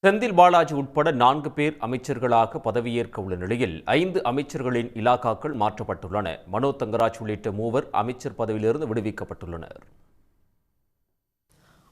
செந்தில் பாலாஜி உட்பட 4 பேர் அமைச்சர்களாக பதவியேற்க உள்ள நிலையில் 5 அமைச்சர்களின் இலாகாக்கள் மாற்றப்பட்டுள்ளன. மனோ தங்கராஜ் உள்ளிட்ட 3 அமைச்சர் பதவியிலிருந்து விடுவிக்கப்பட்டுள்ளனர்.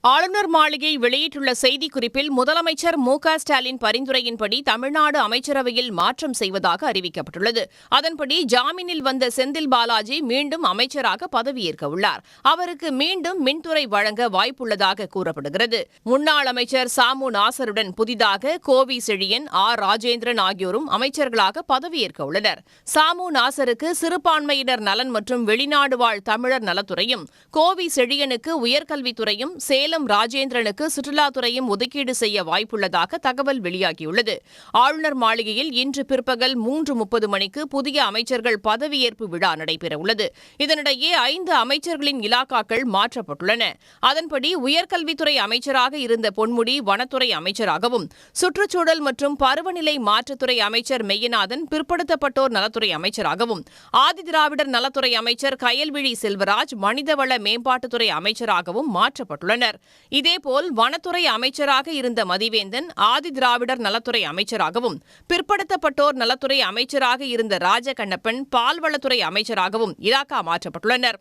ஆளுநர் மாளிகை வெளியிட்டுள்ள செய்திக்குறிப்பில் முதலமைச்சர் மு.க.ஸ்டாலின் பரிந்துரையின்படி தமிழ்நாடு அமைச்சரவையில் மாற்றம் செய்வதாக அறிவிக்கப்பட்டுள்ளது. அதன்படி ஜாமீனில் வந்த செந்தில் பாலாஜி மீண்டும் அமைச்சராக பதவியேற்க உள்ளார். அவருக்கு மீண்டும் மின்துறை வழங்க வாய்ப்புள்ளதாக கூறப்படுகிறது. முன்னாள் அமைச்சர் சாமு நாசருடன் புதிதாக கோவி செழியன், ஆர் ராஜேந்திரன் ஆகியோரும் அமைச்சர்களாக பதவியேற்க உள்ளனர். சாமு நாசருக்கு சிறுபான்மையினர் நலன் மற்றும் வெளிநாடு வாழ் தமிழர் நலத்துறையும், கோவி செழியனுக்கு உயர்கல்வித்துறையும், சேலம் ராஜேந்திரனுக்கு சுற்றுலாத்துறையும் ஒதுக்கீடு செய்ய வாய்ப்புள்ளதாக தகவல் வெளியாகியுள்ளது. ஆளுநர் மாளிகையில் இன்று பிற்பகல் 3:30 மணிக்கு புதிய அமைச்சர்கள் பதவியேற்பு விழா நடைபெறவுள்ளது. இதனிடையே 5 அமைச்சர்களின் இலாக்காக்கள் மாற்றப்பட்டுள்ளன. அதன்படி உயர்கல்வித்துறை அமைச்சராக இருந்த பொன்முடி வனத்துறை அமைச்சராகவும், சுற்றுச்சூழல் மற்றும் பருவநிலை மாற்றத்துறை அமைச்சர் மெய்யநாதன் பிற்படுத்தப்பட்டோர் நலத்துறை அமைச்சராகவும், ஆதிதிராவிடர் நலத்துறை அமைச்சர் கயல்விழி செல்வராஜ் மனிதவள மேம்பாட்டுத்துறை அமைச்சராகவும் மாற்றப்பட்டுள்ளனர். இதேபோல் வனத்துறை அமைச்சராக இருந்த மதிவேந்தன் ஆதிதிராவிடர் நலத்துறை அமைச்சராகவும், பிற்படுத்தப்பட்டோர் நலத்துறை அமைச்சராக இருந்த ராஜகண்ணப்பன் பால்வளத்துறை அமைச்சராகவும் இலாக்கா மாற்றப்பட்டுள்ளனர்.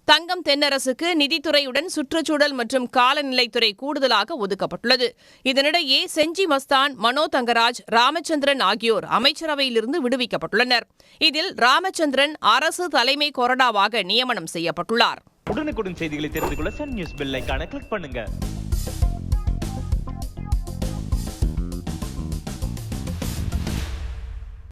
தங்கம் தென்னரசுக்கு நிதித்துறையுடன் சுற்றுச்சூழல் மற்றும் காலநிலைத்துறை கூடுதலாக ஒதுக்கப்பட்டுள்ளது. இதனிடையே செஞ்சி மஸ்தான், மனோ தங்கராஜ், ராமச்சந்திரன் ஆகியோர் அமைச்சரவையிலிருந்து விடுவிக்கப்பட்டுள்ளனர். இதில் ராமச்சந்திரன் அரசு தலைமை கொறடாவாக நியமனம் செய்யப்பட்டுள்ளார். உடனுக்குடன் செய்திகளை தெரிந்து கொள்ள சன் நியூஸ் பெல் ஐகானை கிளிக் பண்ணுங்க.